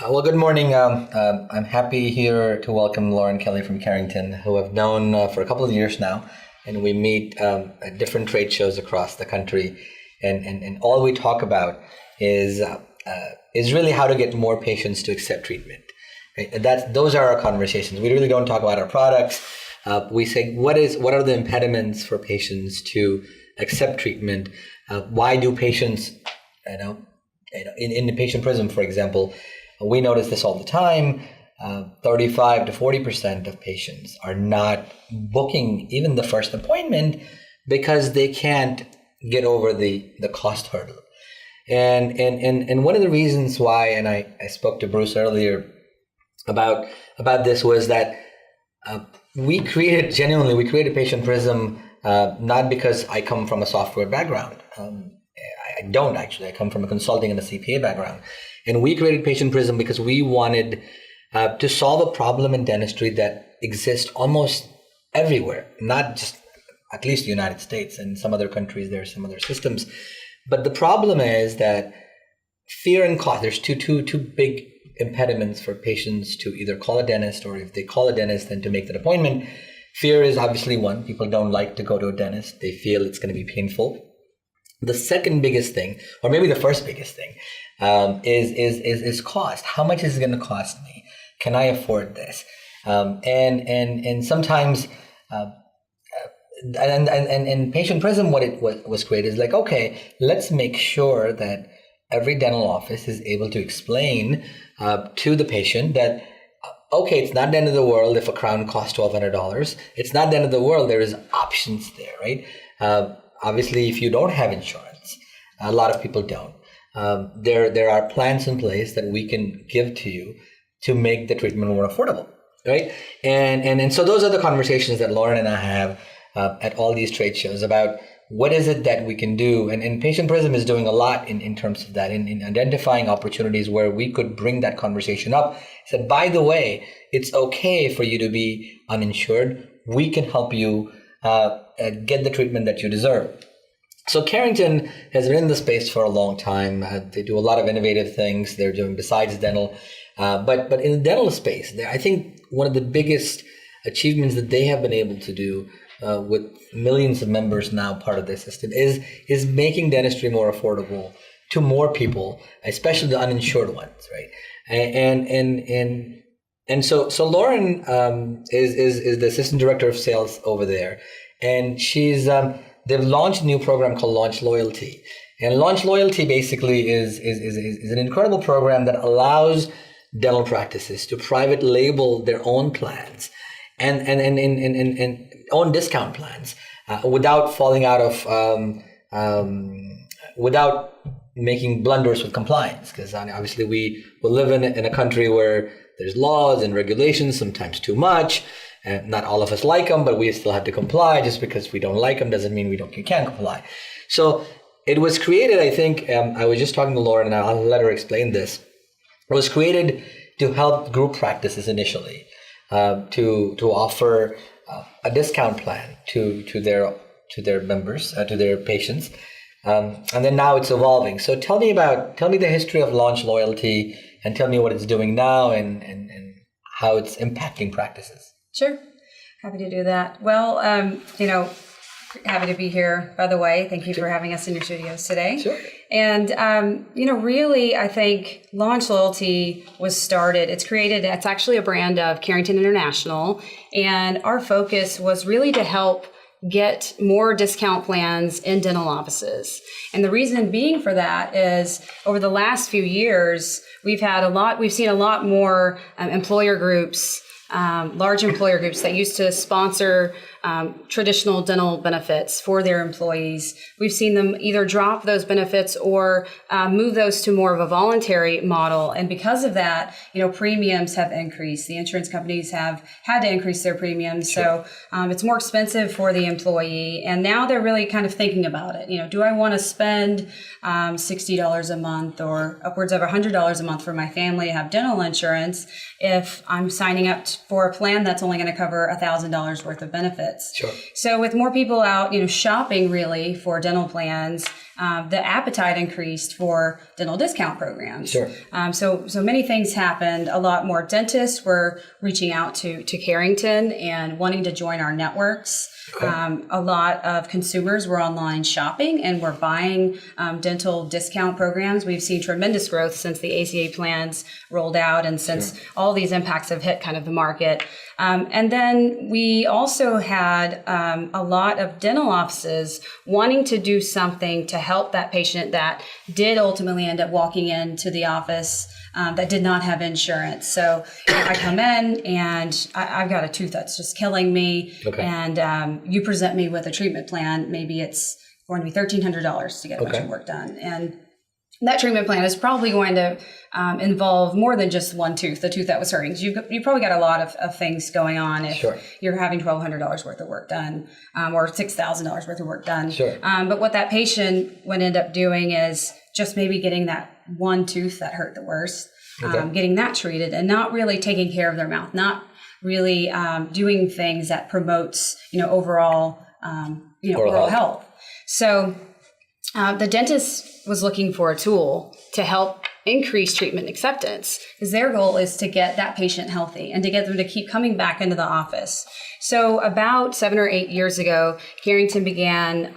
Well, good morning. I'm happy here to welcome Lauren Kelly from Carrington, who I've known for a couple of years now, and we meet at different trade shows across the country, and all we talk about is really how to get more patients to accept treatment. Right? Those are our conversations. We really don't talk about our products. We say what are the impediments for patients to accept treatment? Why do patients, in the patient prism, for example, we notice this all the time. 35 to 40% of patients are not booking even the first appointment because they can't get over the cost hurdle. And one of the reasons why, and I spoke to Bruce earlier about this, was that we created Patient Prism not because I come from a software background. I don't actually. I come from a consulting and a CPA background. And we created Patient Prism because we wanted to solve a problem in dentistry that exists almost everywhere, not just at least the United States. And some other countries, there are some other systems. But the problem is that fear and cost, there's two big impediments for patients to either call a dentist, or if they call a dentist, then to make that appointment. Fear is obviously one. People don't like to go to a dentist. They feel it's going to be painful. The second biggest thing, or maybe the first biggest thing, is cost. How much is it going to cost me? Can I afford this? And sometimes, and Patient Prism, what it was created is like, okay, let's make sure that every dental office is able to explain to the patient that, okay, it's not the end of the world if a crown costs $1,200. It's not the end of the world. There is options there, right? Obviously, if you don't have insurance, a lot of people don't. There are plans in place that we can give to you to make the treatment more affordable, right? And so those are the conversations that Lauren and I have at all these trade shows about what is it that we can do. And Patient Prism is doing a lot in terms of that, in identifying opportunities where we could bring that conversation up. Said, by the way, it's okay for you to be uninsured. We can help you get the treatment that you deserve. So Carrington has been in the space for a long time. They do a lot of innovative things they're doing besides dental. But in the dental space, I think one of the biggest achievements that they have been able to do with millions of members now part of their system is making dentistry more affordable to more people, especially the uninsured ones, right? And so Lauren is the assistant director of sales over there, and they've launched a new program called Launch Loyalty. And Launch Loyalty basically is an incredible program that allows dental practices to private label their own plans and own discount plans without falling out of without making blunders with compliance. Because obviously we live in a country where there's laws and regulations, sometimes too much. Not all of us like them, but we still have to comply. Just because we don't like them doesn't mean we can't comply. So it was created, I think, I was just talking to Lauren, and I'll let her explain this. It was created to help group practices initially, to offer a discount plan to their members, to their patients. And then now it's evolving. So tell me the history of Launch Loyalty, and tell me what it's doing now and how it's impacting practices. Sure. Happy to do that. Well, happy to be here, by the way. Thank you for having us in your studios today. Sure. And, really, I think Launch Loyalty was started. It's actually a brand of Carrington International. And our focus was really to help get more discount plans in dental offices. And the reason being for that is over the last few years, we've seen a lot more employer groups, large employer groups that used to sponsor traditional dental benefits for their employees. We've seen them either drop those benefits or move those to more of a voluntary model. And because of that, premiums have increased. The insurance companies have had to increase their premiums. Sure. So it's more expensive for the employee. And now they're really kind of thinking about it. Do I want to spend $60 a month or upwards of $100 a month for my family to have dental insurance if I'm signing up for a plan that's only going to cover $1,000 worth of benefits? Sure. So with more people out, shopping really for dental plans, the appetite increased for dental discount programs. Sure. So many things happened. A lot more dentists were reaching out to Carrington and wanting to join our networks. Okay. A lot of consumers were online shopping and were buying dental discount programs. We've seen tremendous growth since the ACA plans rolled out and since all these impacts have hit kind of the market. And then we also had a lot of dental offices wanting to do something to help that patient that did ultimately end up walking into the office that did not have insurance. So I come in and I've got a tooth that's just killing me. Okay. And you present me with a treatment plan. Maybe it's going to be $1,300 to get a bunch of work done. And that treatment plan is probably going to involve more than just one tooth, the tooth that was hurting. So you've probably got a lot of things going on if you're having $1,200 worth of work done or $6,000 worth of work done. Sure. But what that patient would end up doing is just maybe getting that one tooth that hurt the worst, getting that treated and not really taking care of their mouth, not really doing things that promotes, overall, oral health. So the dentist was looking for a tool to help increase treatment acceptance because their goal is to get that patient healthy and to get them to keep coming back into the office. So about 7 or 8 years ago, Carrington began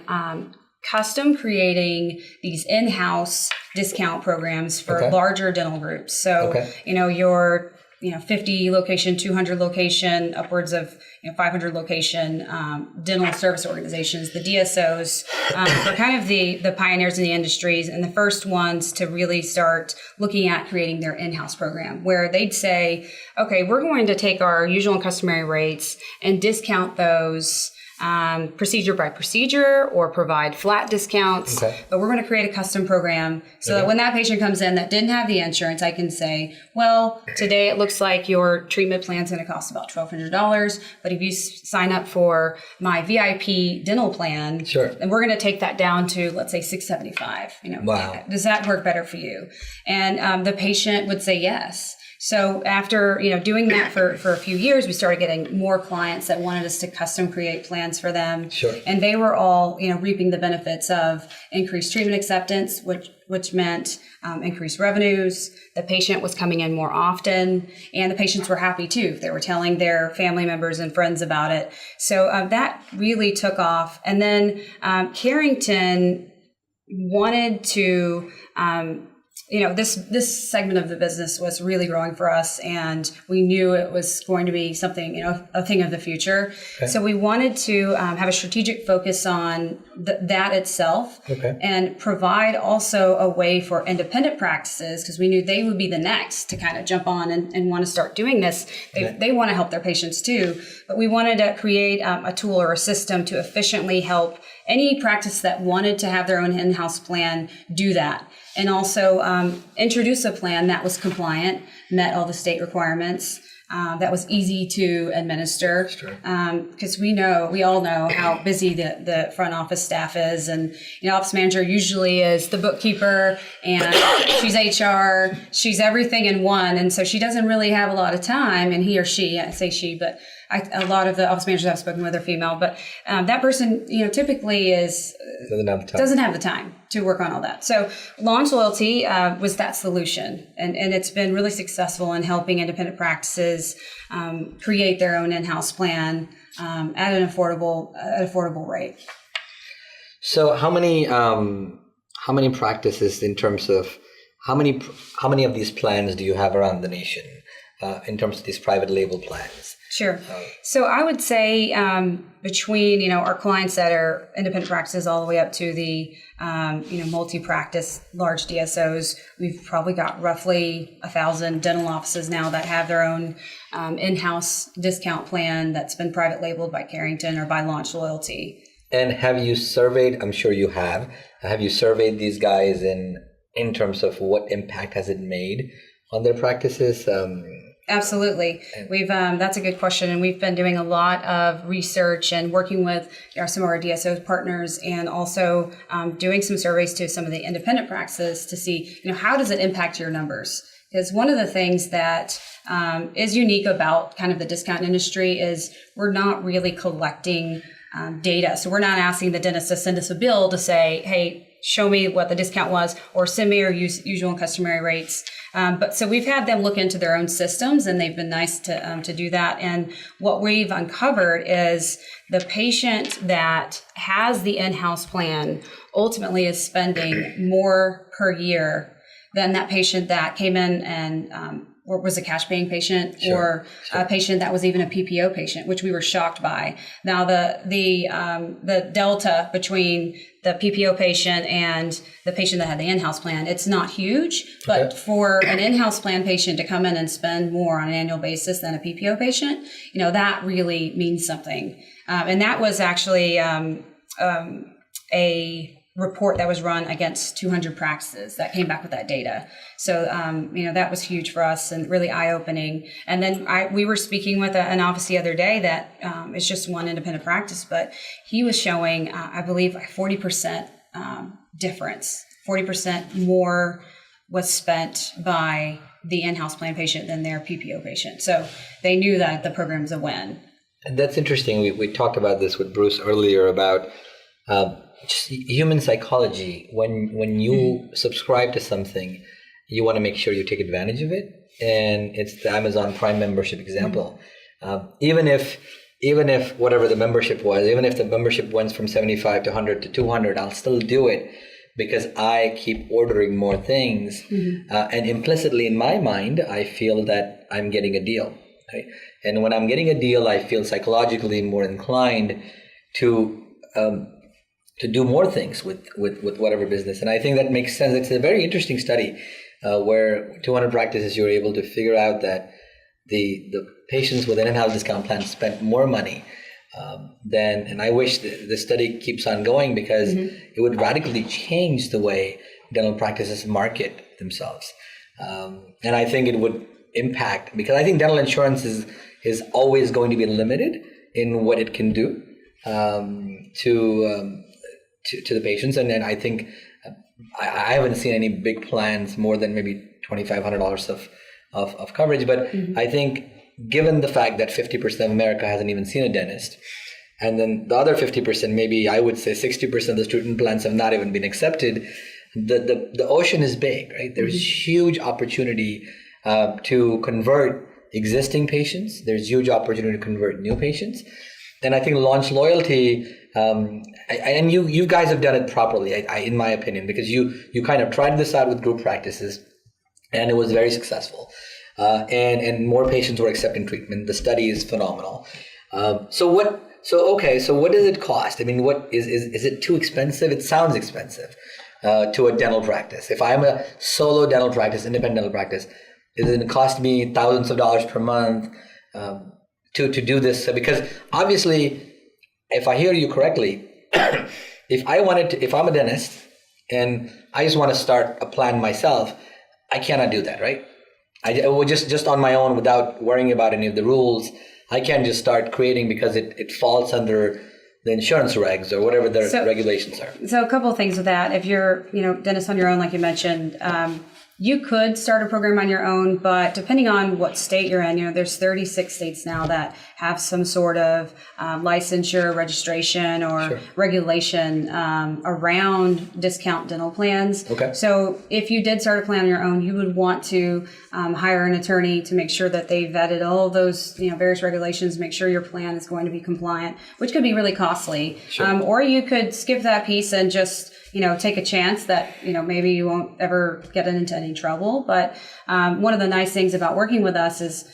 custom creating these in-house discount programs for larger dental groups. So, your 50 location, 200 location, upwards of 500 location dental service organizations, the DSOs, were kind of the pioneers in the industries and the first ones to really start looking at creating their in-house program where they'd say, okay, we're going to take our usual and customary rates and discount those procedure by procedure or provide flat discounts, but we're going to create a custom program so that when that patient comes in that didn't have the insurance, I can say, well, today it looks like your treatment plan is going to cost about $1,200, but if you sign up for my VIP dental plan, then we're going to take that down to, let's say, $675. Wow. Does that work better for you? And the patient would say yes. So after, doing that for a few years, we started getting more clients that wanted us to custom create plans for them. And they were all, reaping the benefits of increased treatment acceptance, which meant increased revenues. The patient was coming in more often and the patients were happy too. They were telling their family members and friends about it. So that really took off. And then Carrington wanted to, this segment of the business was really growing for us and we knew it was going to be something, a thing of the future. So we wanted to have a strategic focus on that itself and provide also a way for independent practices because we knew they would be the next to kind of jump on and want to start doing this. They want to help their patients too, but we wanted to create a tool or a system to efficiently help any practice that wanted to have their own in-house plan do that. And also introduce a plan that was compliant, met all the state requirements, that was easy to administer. Because we all know how busy the front office staff is. And, office manager usually is the bookkeeper and she's HR, she's everything in one. And so she doesn't really have a lot of time, and he or she, I say she, but a lot of the office managers I've spoken with are female, but that person, typically doesn't have the time to work on all that. So Launch Loyalty was that solution, and it's been really successful in helping independent practices create their own in-house plan at an affordable rate. So how many practices in terms of how many of these plans do you have around the nation in terms of these private label plans? Sure. So I would say between, our clients that are independent practices all the way up to the, multi-practice large DSOs, we've probably got roughly 1,000 dental offices now that have their own in-house discount plan that's been private labeled by Carrington or by Launch Loyalty. And have you surveyed, I'm sure you have you surveyed these guys in terms of what impact has it made on their practices? Absolutely. We've that's a good question, and we've been doing a lot of research and working with some of our DSO partners, and also doing some surveys to some of the independent practices to see, how does it impact your numbers? Because one of the things that is unique about kind of the discount industry is we're not really collecting data. So we're not asking the dentist to send us a bill to say, hey, show me what the discount was, or send me your usual and customary rates. But so we've had them look into their own systems, and they've been nice to do that. And what we've uncovered is the patient that has the in-house plan ultimately is spending more per year than that patient that came in and or was a cash paying patient, or a patient that was even a PPO patient, which we were shocked by. Now the delta between the PPO patient and the patient that had the in-house plan, it's not huge, but for an in-house plan patient to come in and spend more on an annual basis than a PPO patient, that really means something. And that was actually a report that was run against 200 practices that came back with that data. So, that was huge for us and really eye-opening. And then we were speaking with an office the other day that is just one independent practice, but he was showing, I believe, a 40% difference. 40% more was spent by the in-house plan patient than their PPO patient. So they knew that the program's a win. And that's interesting. We talked about this with Bruce earlier about just human psychology. When you subscribe to something, you want to make sure you take advantage of it. And it's the Amazon Prime membership example. Even if whatever the membership was, even if the membership went from 75 to 100 to 200, I'll still do it because I keep ordering more things. And implicitly in my mind, I feel that I'm getting a deal. Right? And when I'm getting a deal, I feel psychologically more inclined to do more things with whatever business. And I think that makes sense. It's a very interesting study where 200 practices, you're able to figure out that the patients with an in-house discount plan spent more money and I wish the study keeps on going because it would radically change the way dental practices market themselves. And I think it would impact, because I think dental insurance is always going to be limited in what it can do to the patients. And then I think I haven't seen any big plans more than maybe $2,500 of coverage. But I think given the fact that 50% of America hasn't even seen a dentist, and then the other 50%, maybe I would say 60% of the student plans have not even been accepted, the ocean is big, right? There's huge opportunity to convert existing patients. There's huge opportunity to convert new patients. And I think Launch Loyalty, and you guys have done it properly, in my opinion, because you kind of tried this out with group practices, and it was very successful. And more patients were accepting treatment. The study is phenomenal. So what does it cost? I mean, what is it too expensive? It sounds expensive to a dental practice. If I'm a solo dental practice, independent dental practice, is it going to cost me thousands of dollars per month to do this? Because obviously, if I hear you correctly, if I'm a dentist and I just want to start a plan myself, I cannot do that, right? I would just on my own without worrying about any of the rules. I can't just start creating because it falls under the insurance regs or whatever the regulations are. So a couple of things with that. If you're, dentist on your own, like you mentioned, you could start a program on your own, but depending on what state you're in, there's 36 states now that have some sort of licensure, registration, or regulation around discount dental plans. Okay. So if you did start a plan on your own, you would want to hire an attorney to make sure that they vetted all of those, various regulations, make sure your plan is going to be compliant, which could be really costly. Sure. Or you could skip that piece and just take a chance that, maybe you won't ever get into any trouble. But one of the nice things about working with us is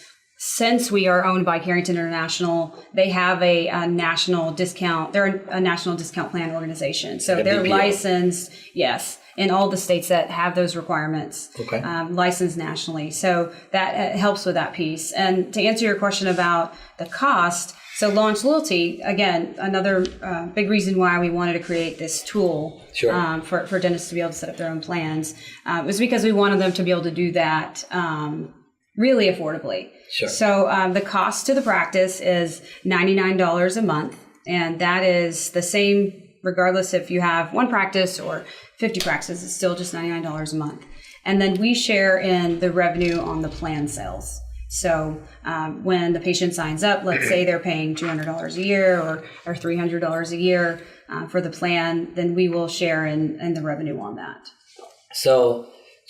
since we are owned by Carrington International, they have a national discount. They're a national discount plan organization. So like they're BPO. Licensed, yes, in all the states that have those requirements, licensed nationally. So that helps with that piece. And to answer your question about the cost, so Launch Loyalty, again, another big reason why we wanted to create this tool for dentists to be able to set up their own plans was because we wanted them to be able to do that really affordably. Sure. So the cost to the practice is $99 a month, and that is the same regardless if you have one practice or 50 practices. It's still just $99 a month. And then we share in the revenue on the plan sales. So when the patient signs up, let's say they're paying $200 a year or $300 a year for the plan, then we will share in the revenue on that. So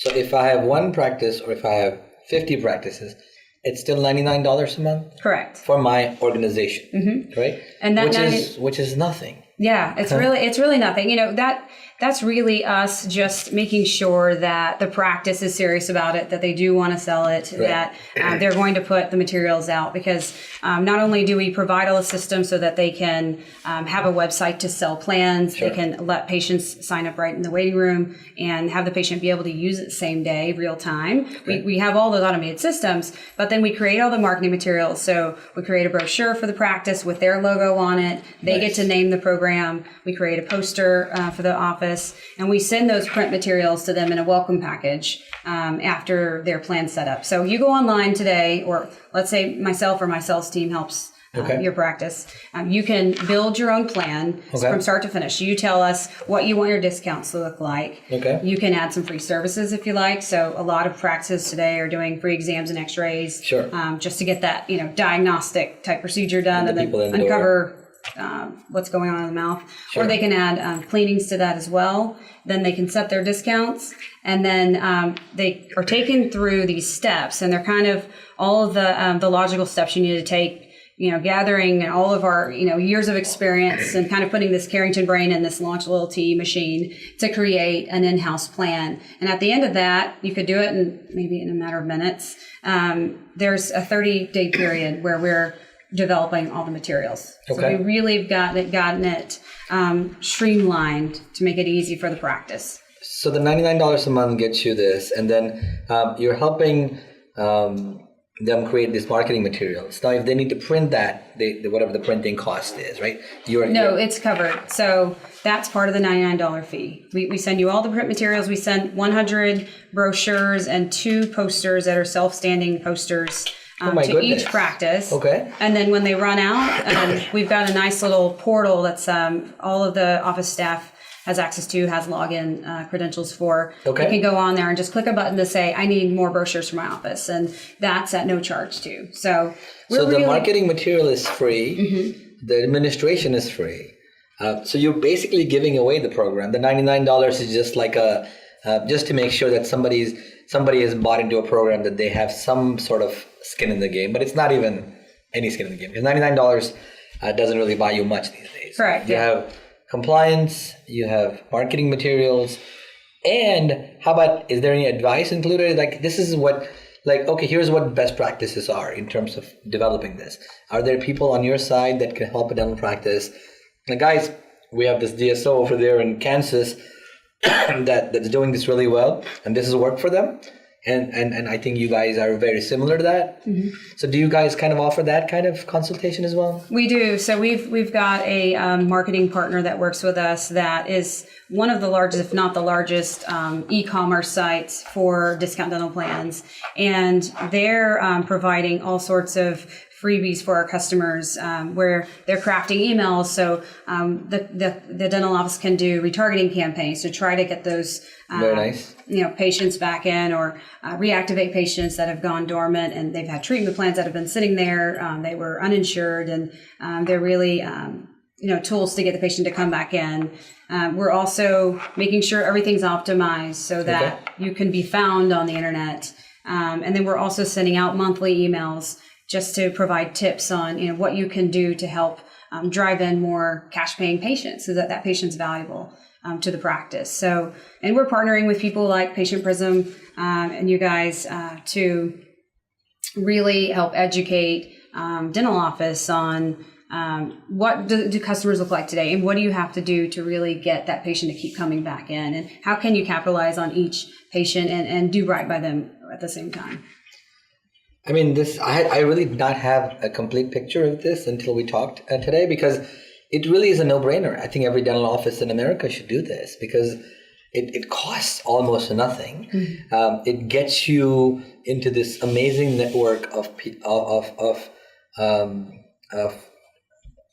if I have one practice or if I have 50 practices, it's still $99 a month Correct. for my organization, right? And that which is nothing. Yeah, it's really nothing. You know, that's really us just making sure that the practice is serious about it, that they do want to sell it, Right. that they're going to put the materials out, because not only do we provide all the systems so that they can have a website to sell plans, Sure. they can let patients sign up right in the waiting room and have the patient be able to use it same day, real time. We have all those automated systems, but then we create all the marketing materials. So we create a brochure for the practice with their logo on it. They Nice. get to name the program. We create a poster for the office, and we send those print materials to them in a welcome package after their plan set up. So you go online today, or let's say myself or my sales team helps your practice. You can build your own plan from start to finish. You tell us what you want your discounts to look like. Okay. You can add some free services if you like. So a lot of practices today are doing free exams and x-rays Sure. just to get that diagnostic type procedure done, and then people in the door. uncover what's going on in the mouth. Sure. Or they can add cleanings to that as well. Then they can set their discounts, and then they are taken through these steps, and they're kind of all of the logical steps you need to take, gathering all of our years of experience and kind of putting this Carrington brain in this Launch Loyalty machine to create an in-house plan. And at the end of that, you could do it in a matter of minutes. There's a 30-day period where we're developing all the materials. So Okay. we really have gotten it streamlined to make it easy for the practice. So the $99 a month gets you this, and then you're helping them create these marketing materials. Now, if they need to print that, whatever the printing cost is, right? It's covered. So that's part of the $99 fee. We send you all the print materials. We send 100 brochures and 2 posters that are self-standing posters to goodness. each practice. Okay. And then when they run out, we've got a nice little portal that's all of the office staff has access to, has login credentials for. Okay. You can go on there and just click a button to say, I need more brochures for my office. And that's at no charge too. So the marketing material is free. The administration is free. So you're basically giving away the program. The $99 is just like just to make sure that somebody has bought into a program, that they have some sort of skin in the game. But it's not even any skin in the game, because $99 doesn't really buy you much these days. Correct. You have compliance, you have marketing materials, and how about, is there any advice included? Like, this is what, okay, here's what best practices are in terms of developing this. Are there people on your side that can help a dental practice? Like, guys, we have this DSO over there in Kansas that's doing this really well, and this has worked for them. And I think you guys are very similar to that. So do you guys kind of offer that kind of consultation as well? We do. So we've got a marketing partner that works with us that is one of the largest, if not the largest, e-commerce sites for discount dental plans. And they're providing all sorts of freebies for our customers where they're crafting emails. So the dental office can do retargeting campaigns to try to get those Very nice. Patients back in, or reactivate patients that have gone dormant and they've had treatment plans that have been sitting there. They were uninsured, and they're really tools to get the patient to come back in. We're also making sure everything's optimized so that you can be found on the internet. And then we're also sending out monthly emails just to provide tips on what you can do to help drive in more cash paying patients, so that patient's valuable to the practice. So, and we're partnering with people like Patient Prism and you guys to really help educate dental office on what do customers look like today, and what do you have to do to really get that patient to keep coming back in, and how can you capitalize on each patient and do right by them at the same time. I mean, I really did not have a complete picture of this until we talked today, because it really is a no-brainer. I think every dental office in America should do this, because it costs almost nothing. It gets you into this amazing network of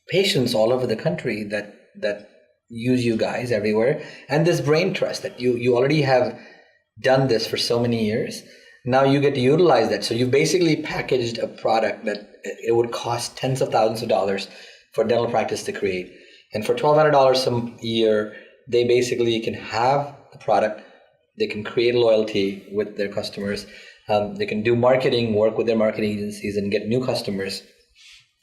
patients all over the country that use you guys everywhere, and this brain trust that you already have done this for so many years. Now you get to utilize that. So you basically packaged a product that it would cost tens of thousands of dollars for dental practice to create. And for $1,200 a year, they basically can have the product. They can create loyalty with their customers. They can do marketing, work with their marketing agencies and get new customers.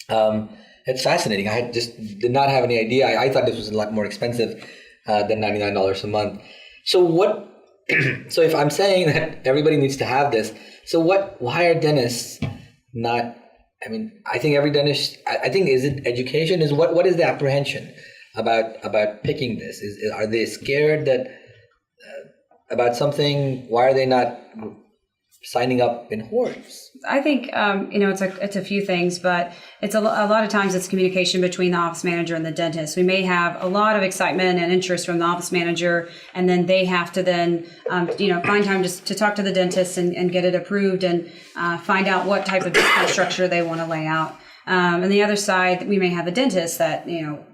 It's fascinating. I just did not have any idea. I thought this was a lot more expensive than $99 a month. So so if I'm saying that everybody needs to have this, so why are dentists not, I mean, I think every dentist, I think, is it education? What is the apprehension about picking this? Are they scared that about something? Why are they not signing up in hordes? I think it's a few things, but it's a lot of times it's communication between the office manager and the dentist. We may have a lot of excitement and interest from the office manager, and then they have to find time to talk to the dentist and get it approved and find out what type of discount structure they want to lay out. And the other side, we may have a dentist that,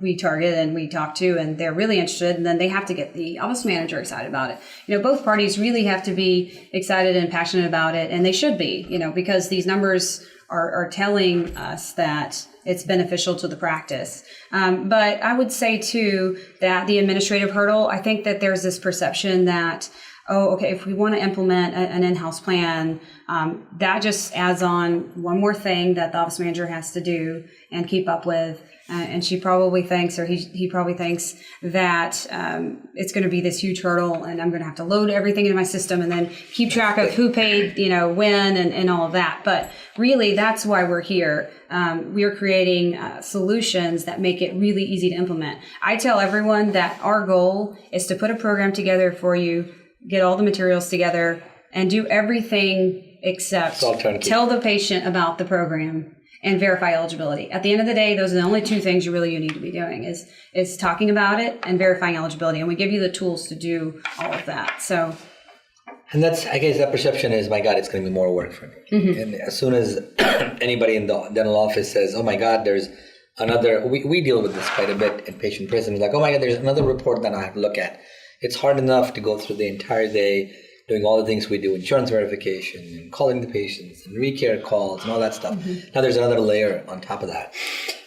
we target and we talk to, and they're really interested, and then they have to get the office manager excited about it. Both parties really have to be excited and passionate about it, and they should be, because these numbers are telling us that it's beneficial to the practice. But I would say too that the administrative hurdle, I think that there's this perception that, if we want to implement an in-house plan, that just adds on one more thing that the office manager has to do and keep up with. And she probably thinks, or he probably thinks that it's going to be this huge hurdle, and I'm going to have to load everything into my system and then keep track of who paid, when and all of that. But really, that's why we're here. We are creating solutions that make it really easy to implement. I tell everyone that our goal is to put a program together for you, get all the materials together, and do everything except tell the patient about the program and verify eligibility. At the end of the day, those are the only two things you need to be doing is talking about it and verifying eligibility. And we give you the tools to do all of that. So, and that's, I guess, that perception is, my God, it's going to be more work for me. Mm-hmm. And as soon as anybody in the dental office says, oh my God, there's another, we deal with this quite a bit in patient prisons, like, oh my God, there's another report that I have to look at. It's hard enough to go through the entire day doing all the things we do, insurance verification and calling the patients and recare calls and all that stuff. Mm-hmm. Now there's another layer on top of that.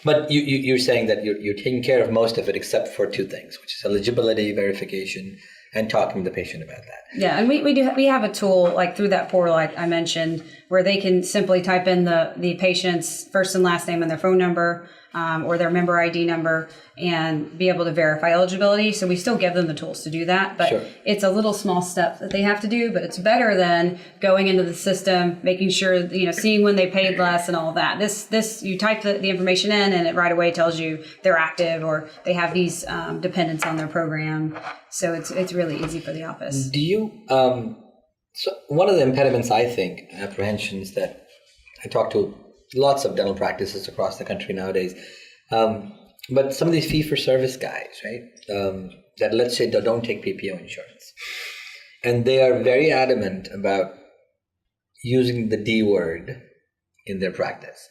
But you're saying that you're taking care of most of it except for two things, which is eligibility verification and talking to the patient about that. Yeah, and we have a tool like through that portal I mentioned where they can simply type in the patient's first and last name and their phone number or their member ID number and be able to verify eligibility. So we still give them the tools to do that, but It's a little small step that they have to do, but it's better than going into the system, making sure, seeing when they paid less and all that. This you type the information in and it right away tells you they're active or they have these dependents on their program. So it's really easy for the office. Do you, so one of the impediments, I think, apprehensions that I talk to lots of dental practices across the country nowadays, but some of these fee-for-service guys, right, that let's say they don't take PPO insurance, and they are very adamant about using the D word in their practice.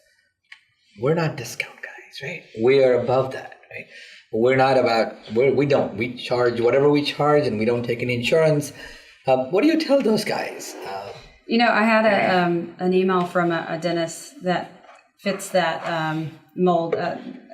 We're not discount guys, right? We are above that, right? We're not about, we charge whatever we charge and we don't take any insurance. What do you tell those guys? I had an email from a dentist that fits that mold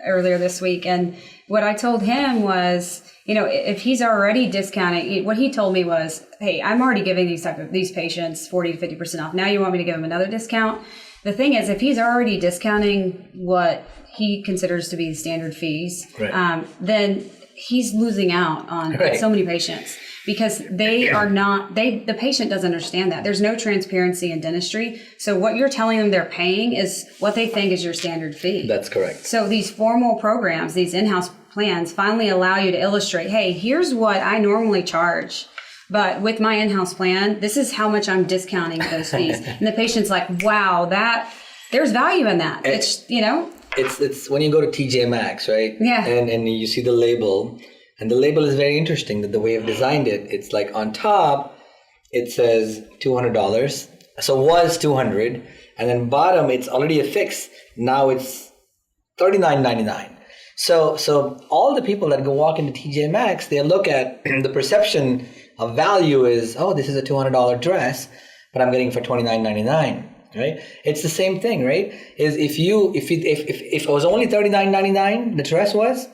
earlier this week. And what I told him was, if he's already discounting, what he told me was, hey, I'm already giving these patients 40 to 50% off. Now you want me to give them another discount? The thing is, if he's already discounting what he considers to be standard fees, right, then he's losing out on so many patients because the patient doesn't understand that. There's no transparency in dentistry. So what you're telling them they're paying is what they think is your standard fee. That's correct. So these formal programs, these in-house plans finally allow you to illustrate, hey, here's what I normally charge. But with my in-house plan, this is how much I'm discounting those fees. And the patient's like, wow, there's value in that. It's when you go to TJ Maxx, right? Yeah. And you see the label, and the label is very interesting that the way I've designed it, it's like on top, it says $200. So was $200, and then bottom, it's already a fix. Now it's $39.99. So all the people that go walk into TJ Maxx, they look at the perception of value is, oh, this is a $200 dress. but I'm getting it for $29.99. Right? It's the same thing, right? Is if it was only $39.99, the dress was,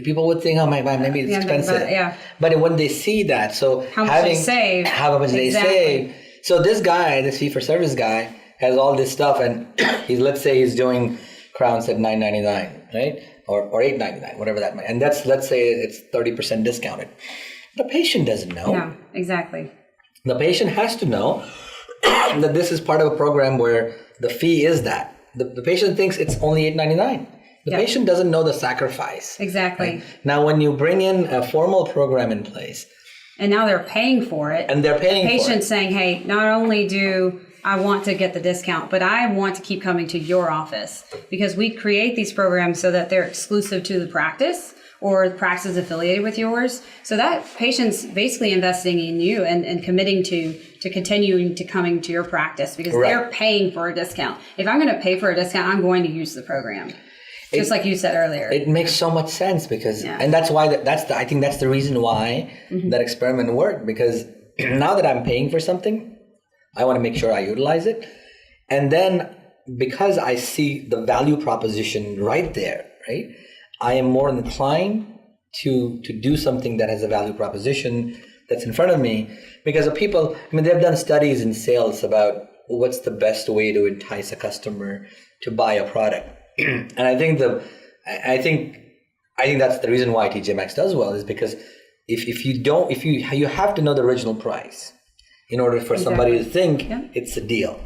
people would think, oh my God, maybe it's expensive. But when they see that, so how much they save. How much they save. So this guy, this fee-for-service guy, has all this stuff, and let's say he's doing crowns at $9.99, right? Or $8.99, whatever that might. And let's say it's 30% discounted. The patient doesn't know. No, exactly. The patient has to know that this is part of a program where the fee is that. The patient thinks it's only $8.99. The patient doesn't know the sacrifice. Exactly. Right? Now, when you bring in a formal program in place, and now they're paying for it, and they're paying the for it. Patient's saying, hey, not only do I want to get the discount, but I want to keep coming to your office, because we create these programs so that they're exclusive to the practice, or the practice is affiliated with yours. So that patient's basically investing in you and committing to continuing to coming to your practice, because they're paying for a discount. If I'm going to pay for a discount, I'm going to use the program. Just like you said earlier. It makes so much sense because, and that's why, I think that's the reason why that experiment worked, because now that I'm paying for something, I want to make sure I utilize it. And then because I see the value proposition right there, right? I am more inclined to do something that has a value proposition that's in front of me, because of people, they've done studies in sales about what's the best way to entice a customer to buy a product. And I think that's the reason why TJ Maxx does well, is because if you have to know the original price in order for somebody to think it's a deal.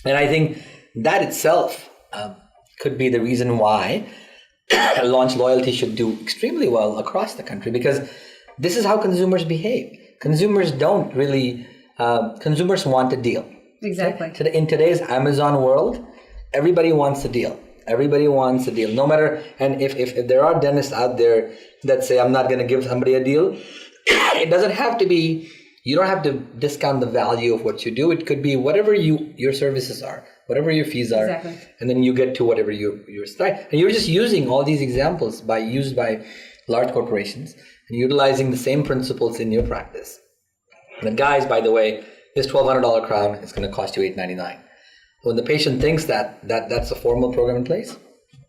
And I think that itself could be the reason why Launch Loyalty should do extremely well across the country, because this is how consumers behave. Consumers don't really, consumers want a deal. Exactly. In today's Amazon world, everybody wants a deal. Everybody wants a deal. No matter, and if there are dentists out there that say, I'm not going to give somebody a deal, it doesn't have to be, you don't have to discount the value of what you do. It could be whatever your services are, whatever your fees are. Exactly. And then you get to whatever your style. And you're just using all these examples used by large corporations and utilizing the same principles in your practice. And guys, by the way, this $1,200 crown is going to cost you $899. When the patient thinks that's a formal program in place,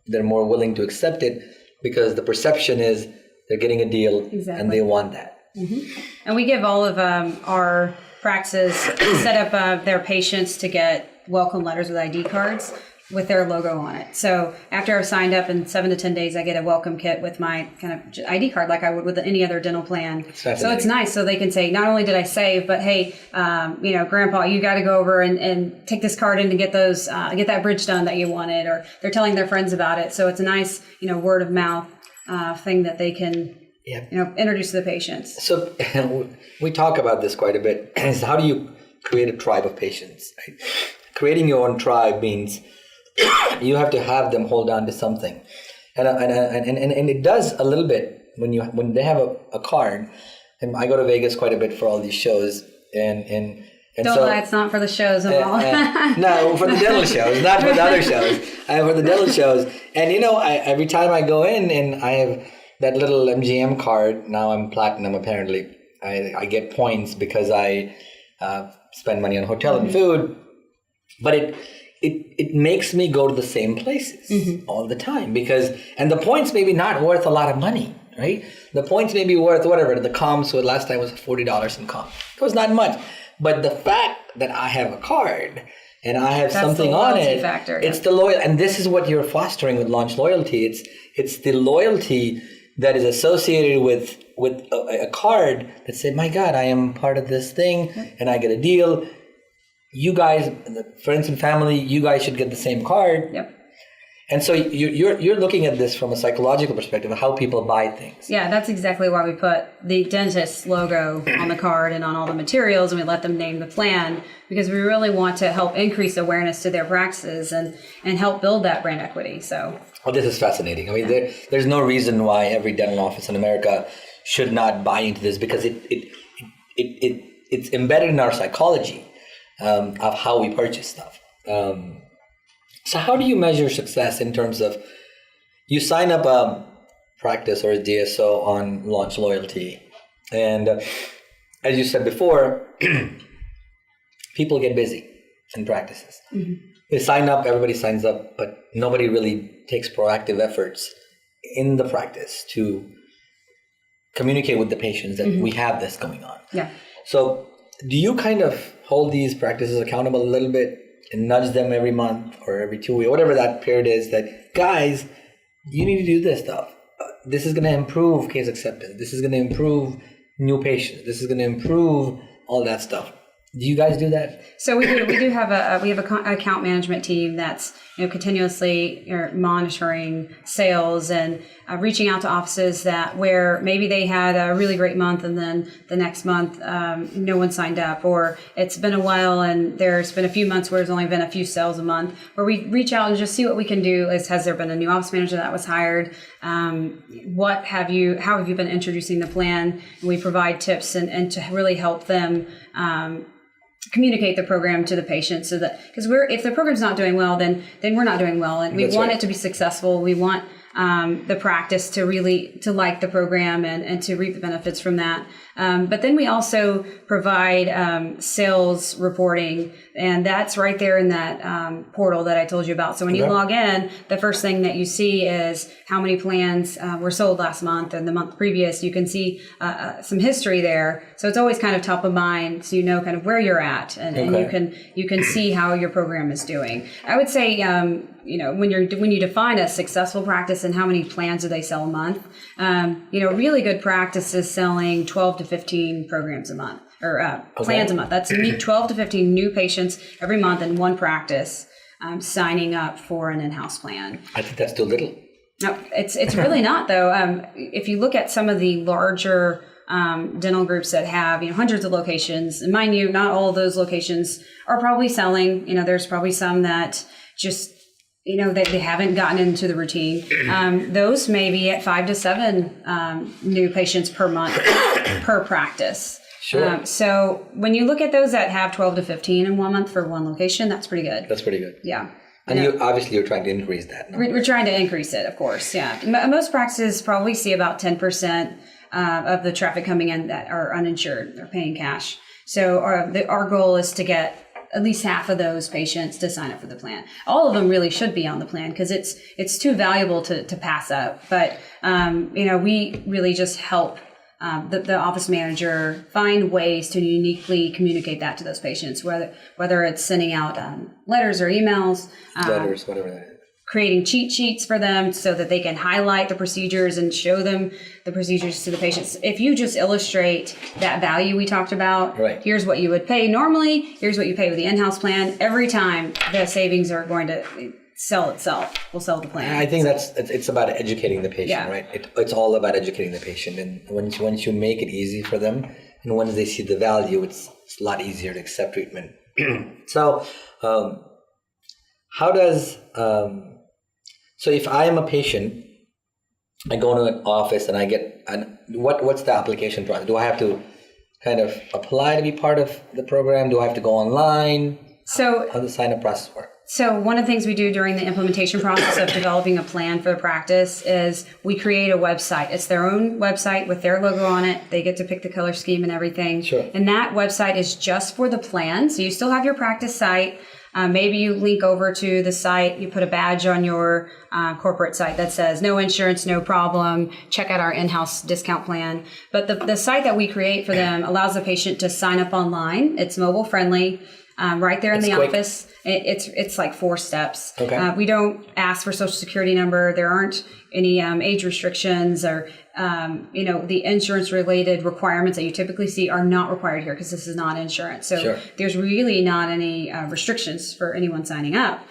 they're more willing to accept it, because the perception is they're getting a deal and they want that. Mm-hmm. And we give all of our practices set up their patients to get welcome letters with ID cards with their logo on it. So after I've signed up, in 7 to 10 days, I get a welcome kit with my kind of ID card, like I would with any other dental plan. So it's nice. So they can say, not only did I save, but hey, Grandpa, you got to go over and take this card in to get those, get that bridge done that you wanted, or they're telling their friends about it. So it's a nice, word of mouth thing that they can, introduce to the patients. So we talk about this quite a bit. Is how do you create a tribe of patients? Right? Creating your own tribe means you have to have them hold on to something, and it does a little bit when they have a card. And I go to Vegas quite a bit for all these shows, and don't lie, it's not for the shows and all. No, for the dental shows, not for the other shows. For the dental shows, and every time I go in and I have that little MGM card. Now I'm platinum apparently. I get points because I spend money on hotel and food, but it makes me go to the same places all the time, and the points maybe not worth a lot of money, right? The points may be worth whatever. The comps, last time was $40 in comp. It was not much. But the fact that I have a card and I have something on it, it's the loyal, and this is what you're fostering with Launch Loyalty. It's the loyalty that is associated with a card that said, my God, I am part of this thing and I get a deal. You guys, the friends and family, you guys should get the same card. Yep. And so you're looking at this from a psychological perspective of how people buy things. Yeah, that's exactly why we put the dentist logo on the card and on all the materials, and we let them name the plan, because we really want to help increase awareness to their practices and help build that brand equity. So. Oh, this is fascinating. I mean, there's no reason why every dental office in America should not buy into this, because it's embedded in our psychology of how we purchase stuff. So how do you measure success in terms of, you sign up a practice or a DSO on Launch Loyalty, and as you said before, people get busy in practices. They sign up, everybody signs up, but nobody really takes proactive efforts in the practice to communicate with the patients that we have this going on. Yeah. So do you kind of hold these practices accountable a little bit and nudge them every month or every 2 weeks, whatever that period is, that guys, you need to do this stuff. This is going to improve case acceptance. This is going to improve new patients. This is going to improve all that stuff. Do you guys do that? So we do have a account management team that's continuously monitoring sales and reaching out to offices that where maybe they had a really great month and then the next month no one signed up, or it's been a while and there's been a few months where there's only been a few sales a month, where we reach out and just see what we can do. Has there been a new office manager that was hired? How have you been introducing the plan? And we provide tips and to really help them communicate the program to the patient, so that, because if the program's not doing well, then we're not doing well, and we want it to be successful. We want the practice to really like the program and to reap the benefits from that. But then we also provide sales reporting, and that's right there in that portal that I told you about. So when you log in, the first thing that you see is how many plans were sold last month and the month previous. You can see some history there. So it's always kind of top of mind, so you know kind of where you're at, and you can see how your program is doing. I would say when you define a successful practice and how many plans do they sell a month, really good practice is selling 12 to 15 programs a month, or plans a month. That's 12 to 15 new patients every month in one practice signing up for an in-house plan. I think that's too little. No, it's really not, though. If you look at some of the larger dental groups that have hundreds of locations, and mind you, not all of those locations are probably selling. There's probably some that just they haven't gotten into the routine. Those may be at 5 to 7 new patients per month per practice. Sure. So when you look at those that have 12 to 15 in 1 month for one location, that's pretty good. That's pretty good. Yeah. And you're trying to increase that. No? We're trying to increase it, of course. Yeah. Most practices probably see about 10% of the traffic coming in that are uninsured. They're paying cash. So our goal is to get at least half of those patients to sign up for the plan. All of them really should be on the plan, because it's too valuable to pass up. But we really just help the office manager find ways to uniquely communicate that to those patients, whether it's sending out letters or emails, whatever that is. Creating cheat sheets for them so that they can highlight the procedures and show them the procedures to the patients. If you just illustrate that value we talked about, here's what you would pay normally, here's what you pay with the in-house plan, every time the savings are going to sell itself. We'll sell the plan. I think it's about educating the patient, right? It's all about educating the patient. And once you make it easy for them, and once they see the value, it's a lot easier to accept treatment. So how does... So if I am a patient, I go to an office and I get what's the application process? Do I have to kind of apply to be part of the program? Do I have to go online? So how does the sign-up process work? So one of the things we do during the implementation process of developing a plan for the practice is we create a website. It's their own website with their logo on it. They get to pick the color scheme and everything. Sure. And that website is just for the plan. So you still have your practice site. Maybe you link over to the site, you put a badge on your corporate site that says no insurance, no problem, check out our in-house discount plan. But the site that we create for them allows the patient to sign up online. It's mobile friendly, right there in the office. It's like 4 steps. Okay. We don't ask for social security number. There aren't any age restrictions, or the insurance related requirements that you typically see are not required here, because this is not insurance. So there's really not any restrictions for anyone signing up.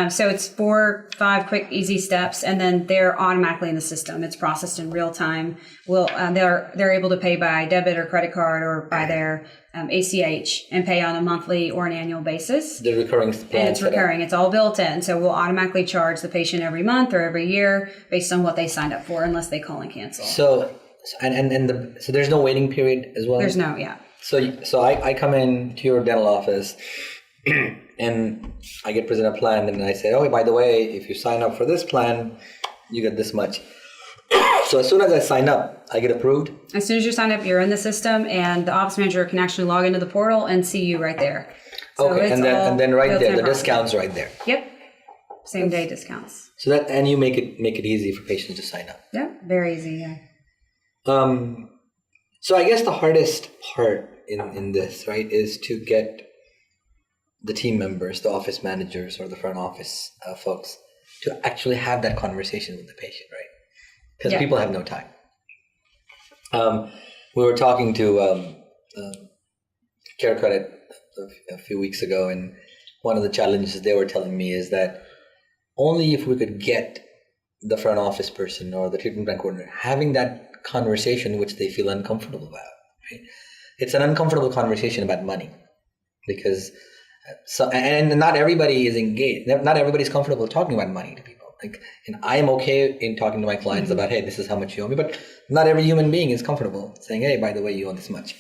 So it's 4, 5 quick, easy steps, and then they're automatically in the system. It's processed in real time. They're able to pay by debit or credit card or by their ACH and pay on a monthly or an annual basis. The recurring plan. And it's recurring. It's all built in. So we'll automatically charge the patient every month or every year based on what they signed up for, unless they call and cancel. So there's no waiting period as well? There's no, yeah. So I come in to your dental office and I get presented a plan, and I say, oh, by the way, if you sign up for this plan, you get this much. So as soon as I sign up, I get approved? As soon as you sign up, you're in the system, and the office manager can actually log into the portal and see you right there. So Okay, it's and then right there, built-in the process. discount's right there. Yep. Same day discounts. So that, and you make it easy for patients to sign up. Yeah, very easy. Yeah. So I guess the hardest part in this, right, is to get the team members, the office managers or the front office folks to actually have that conversation with the patient, right? Because people have no time. We were talking to Care Credit a few weeks ago, and one of the challenges they were telling me is that only if we could get the front office person or the treatment plan coordinator having that conversation which they feel uncomfortable about. Right? It's an uncomfortable conversation about money because and not everybody is engaged. Not everybody's comfortable talking about money to people. And I'm okay in talking to my clients about, hey, this is how much you owe me, but not every human being is comfortable saying, hey, by the way, you owe this much.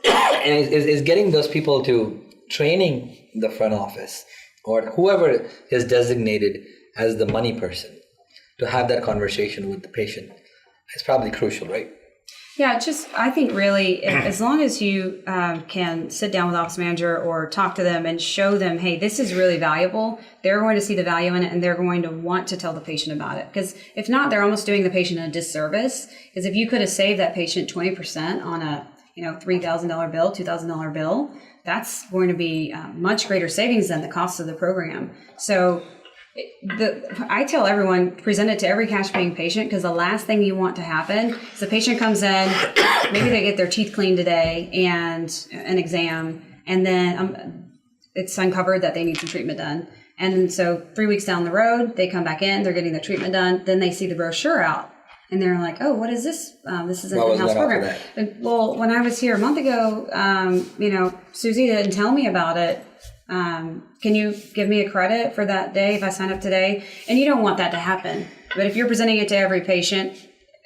And is getting those people to training the front office or whoever is designated as the money person to have that conversation with the patient is probably crucial, right? Yeah, I think really, as long as you can sit down with the office manager or talk to them and show them, hey, this is really valuable, they're going to see the value in it and they're going to want to tell the patient about it. Because if not, they're almost doing the patient a disservice. Because if you could have saved that patient 20% on a $3,000 bill, $2,000 bill, that's going to be much greater savings than the cost of the program. So I tell everyone, present it to every cash paying patient, because the last thing you want to happen is the patient comes in, maybe they get their teeth cleaned today and an exam, and then it's uncovered that they need some treatment done. And so 3 weeks down the road, they come back in, they're getting the treatment done, then they see the brochure out. And they're like, oh, what is this? This is an in-house program. Well, when I was here a month ago, Susie didn't tell me about it. Can you give me a credit for that day if I sign up today? And you don't want that to happen. But if you're presenting it to every patient,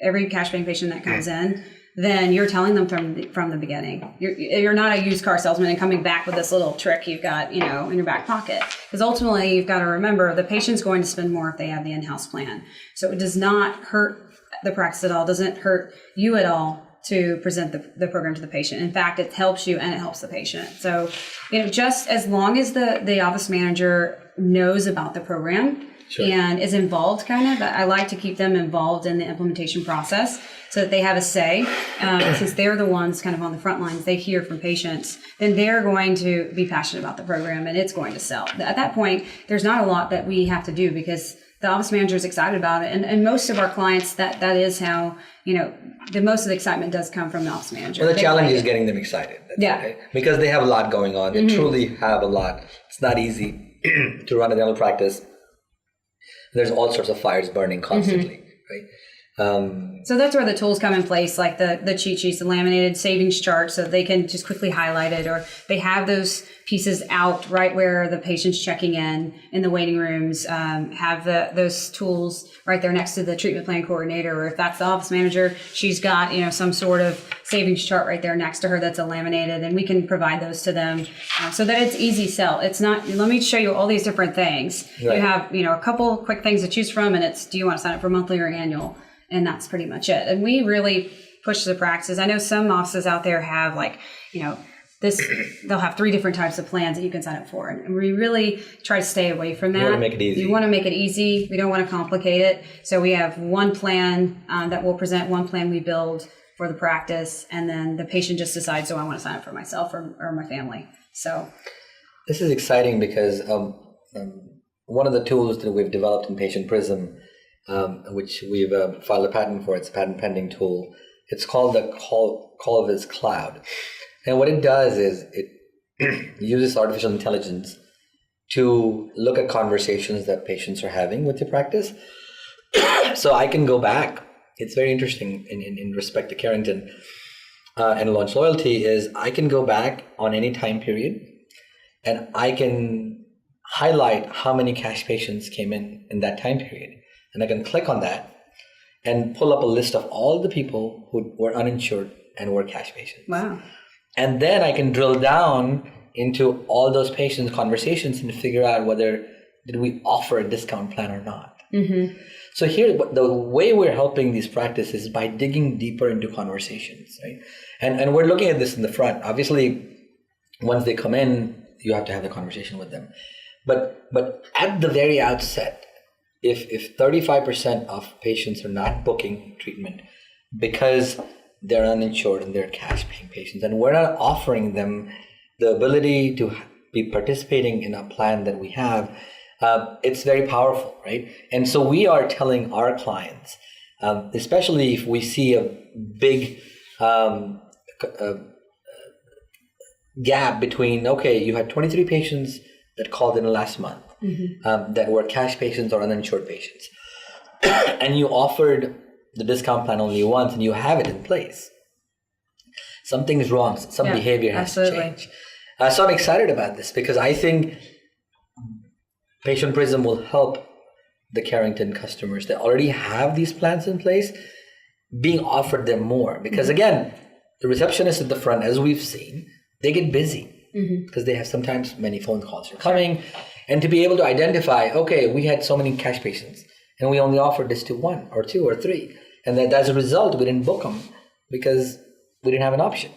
every cash paying patient that comes in, then you're telling them from the beginning. You're not a used car salesman and coming back with this little trick you've got, in your back pocket. Because ultimately, you've got to remember the patient's going to spend more if they have the in-house plan. So it does not hurt the practice at all, doesn't hurt you at all to present the program to the patient. In fact, it helps you and it helps the patient. So, just as long as the office manager knows about the program and is involved I like to keep them involved in the implementation process so that they have a say. Since they're the ones kind of on the front lines, they hear from patients, then they're going to be passionate about the program and it's going to sell. At that point, there's not a lot that we have to do because the office manager is excited about it. And most of our clients, that is how, the most of the excitement does come from the office manager. Well, the challenge is getting them excited. Okay? Because they have a lot going on. They truly have a lot. It's not easy to run a dental practice. There's all sorts of fires burning constantly, right? So that's where the tools come in place, like the cheat sheets, the laminated savings chart, so they can just quickly highlight it, or they have those pieces out right where the patient's checking in the waiting rooms, have those tools right there next to the treatment plan coordinator, or if that's the office manager, she's got, some sort of savings chart right there next to her that's laminated, and we can provide those to them so that it's easy sell. It's not, let me show you all these different things. Right. You have, a couple quick things to choose from, and it's, do you want to sign up for monthly or annual? And that's pretty much it. And we really push the practices. I know some offices out there have they'll have 3 different types of plans that you can sign up for. And we really try to stay away from that. You want to make it easy. You want to make it easy. We don't want to complicate it. So we have one plan that we'll present, one plan we build for the practice. And then the patient just decides, I want to sign up for myself or my family. So this is exciting because one of the tools that we've developed in Patient Prism, which we've filed a patent for, it's a patent pending tool. It's called the Colvis Cloud. And what it does is it uses artificial intelligence to look at conversations that patients are having with the practice. So I can go back. It's very interesting in respect to Carrington and Launch Loyalty is I can go back on any time period and I can highlight how many cash patients came in that time period. And I can click on that and pull up a list of all the people who were uninsured and were cash patients. Wow. And then I can drill down into all those patients' conversations and figure out whether did we offer a discount plan or not. So here, the way we're helping these practices is by digging deeper into conversations, right? And we're looking at this in the front. Obviously, once they come in, you have to have the conversation with them. But at the very outset, if 35% of patients are not booking treatment because they're uninsured and they're cash paying patients, and we're not offering them the ability to be participating in a plan that we have, it's very powerful, right? And so we are telling our clients, especially if we see a big gap between, okay, you had 23 patients that called in last month that were cash patients or uninsured patients, and you offered the discount plan only once and you have it in place. Something is wrong. Some behavior has to change. So I'm excited about this because I think Patient Prism will help the Carrington customers that already have these plans in place being offered them more. Because again, the receptionists at the front, as we've seen, they get busy because they have sometimes many phone calls are coming. And to be able to identify, okay, we had so many cash patients and we only offered this to 1 or 2 or 3. And that as a result, we didn't book them because we didn't have an option.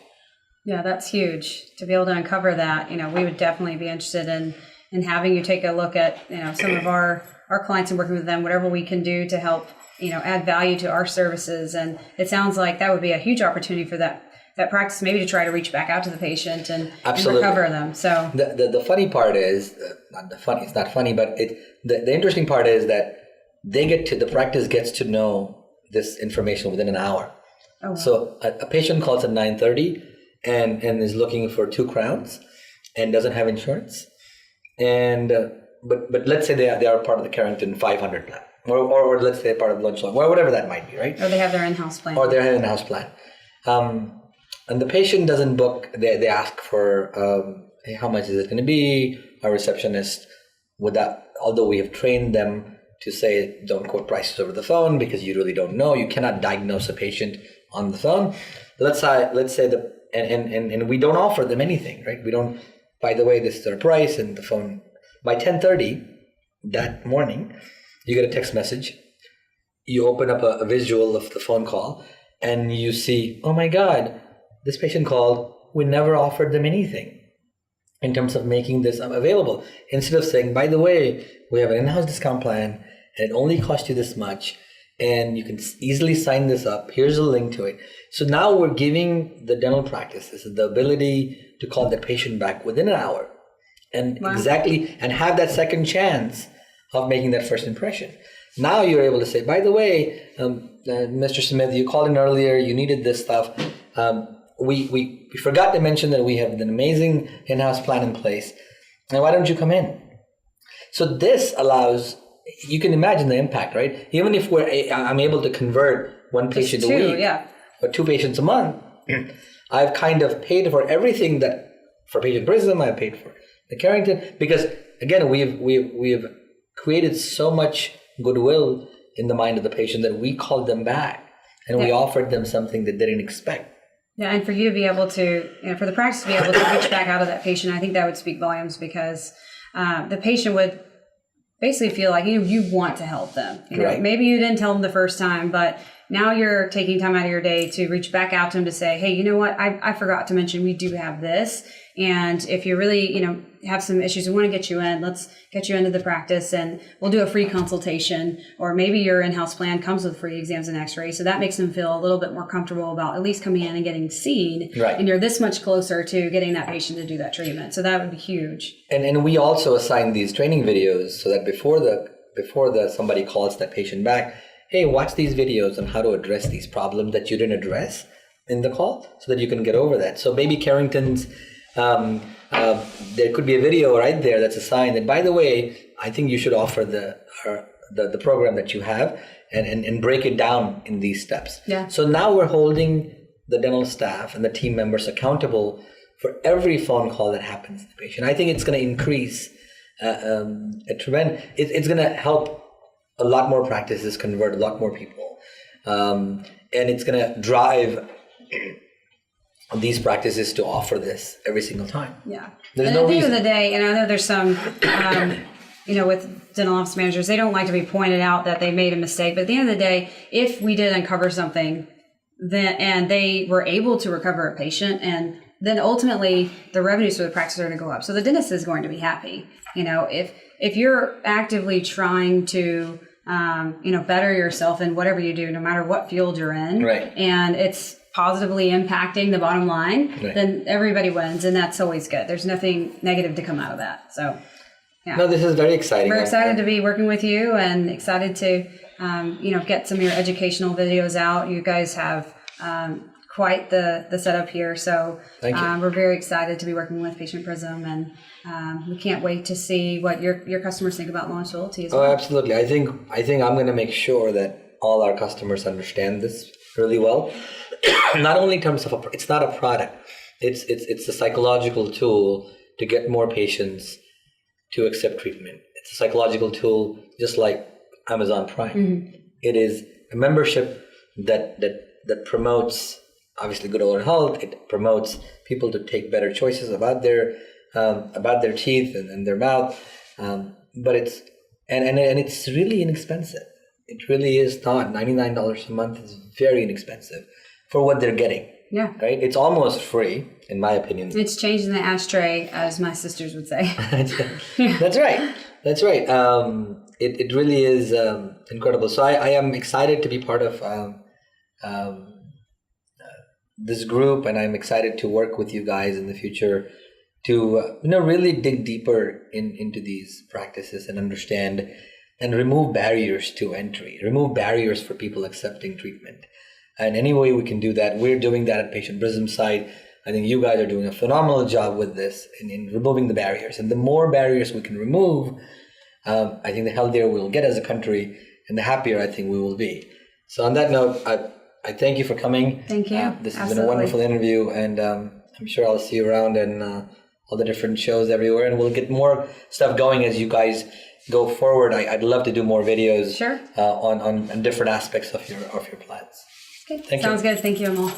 Yeah, that's huge. To be able to uncover that, we would definitely be interested in having you take a look at, some of our clients and working with them, whatever we can do to help, add value to our services. And it sounds like that would be a huge opportunity for that practice, maybe to try to reach back out to the patient and recover them. So the funny part is, it's not funny, but the interesting part is that the practice gets to know this information within an hour. Oh, wow. So a patient calls at 9:30 and is looking for 2 crowns and doesn't have insurance. And but let's say they are part of the Carrington 500 plan, or let's say part of Lunch Long, or whatever that might be, right? Or they have their in-house plan. Or they have an in-house plan. And the patient doesn't book. They ask for hey, how much is it going to be? Our receptionist, although we have trained them to say don't quote prices over the phone because you really don't know. You cannot diagnose a patient on the phone. Let's say and we don't offer them anything, right? We don't. By the way, this is our price, and the phone. By 10:30 that morning, you get a text message. You open up a visual of the phone call, and you see, oh my God, this patient called. We never offered them anything in terms of making this available. Instead of saying, by the way, we have an in-house discount plan, and it only costs you this much, and you can easily sign this up. Here's a link to it. So now we're giving the dental practices the ability to call the patient back within an hour and and have that second chance of making that first impression. Now you're able to say, by the way, Mr. Smith, you called in earlier, you needed this stuff. We forgot to mention that we have an amazing in-house plan in place. And why don't you come in? So this allows, you can imagine the impact, right? Even if I'm able to convert 1 patient a week or 2 patients a month, I've kind of paid for everything that for Patient Prism, I've paid for the Carrington, because again, we've created so much goodwill in the mind of the patient that we called them back and we offered them something that they didn't expect. Yeah, and for you to be able to, for the practice to be able to reach back out of that patient, I think that would speak volumes because the patient would basically feel like you want to help them. Right. Maybe you didn't tell them the first time, but now you're taking time out of your day to reach back out to them to say, hey, you know what? I forgot to mention we do have this. And if you really, have some issues, we want to get you in, let's get you into the practice and we'll do a free consultation. Or maybe your in-house plan comes with free exams and x-rays. So that makes them feel a little bit more comfortable about at least coming in and getting seen. Right. And you're this much closer to getting that patient to do that treatment. So that would be huge. And we also assign these training videos so that before somebody calls that patient back, hey, watch these videos on how to address these problems that you didn't address in the call so that you can get over that. So maybe Carrington's, there could be a video right there that's assigned. And by the way, I think you should offer the program that you have and break it down in these steps. Yeah. So now we're holding the dental staff and the team members accountable for every phone call that happens to the patient. I think it's going to increase a trend. It's going to help a lot more practices convert a lot more people. And it's going to drive these practices to offer this every single time. Yeah. There's and no at the reason. end of the day, and I know there's some with dental office managers, they don't like to be pointed out that they made a mistake. But at the end of the day, if we did uncover something and they were able to recover a patient, and then ultimately the revenues for the practice are going to go up. So the dentist is going to be happy. If you're actively trying to, better yourself in whatever you do, no matter what field you're in, right, and it's positively impacting the bottom line, right, then everybody wins, and that's always good. There's nothing negative to come out of that. So, yeah. No, this is very exciting. We're excited to be working with you, and excited to, get some of your educational videos out. You guys have quite the setup here, so we're very excited to be working with Patient Prism, and we can't wait to see what your customers think about Launch Loyalty as well. Oh, absolutely. I think I'm going to make sure that all our customers understand this really well. Not only in terms of it's not a product, it's a psychological tool to get more patients to accept treatment. It's a psychological tool, just like Amazon Prime. Mm-hmm. It is a membership that promotes obviously good oral health. It promotes people to take better choices about their teeth and their mouth. But it's really inexpensive. It really is not. $99 a month is very inexpensive for what they're getting. Yeah. Right? It's almost free, in my opinion. It's changing the ashtray, as my sisters would say. That's right. That's right. It really is incredible. So I am excited to be part of this group, and I'm excited to work with you guys in the future to really dig deeper into these practices and understand and remove barriers to entry, remove barriers for people accepting treatment. And any way we can do that, we're doing that at Patient Prism's side. I think you guys are doing a phenomenal job with this in removing the barriers. And the more barriers we can remove, I think the healthier we'll get as a country, and the happier I think we will be. So on that note, I thank you for coming. Thank you. This has been a wonderful interview, and I'm sure I'll see you around and all the different shows everywhere, and we'll get more stuff going as you guys go forward. I'd love to do more videos sure. on different aspects of your plans. Okay. Sounds good. Thank you, Amal.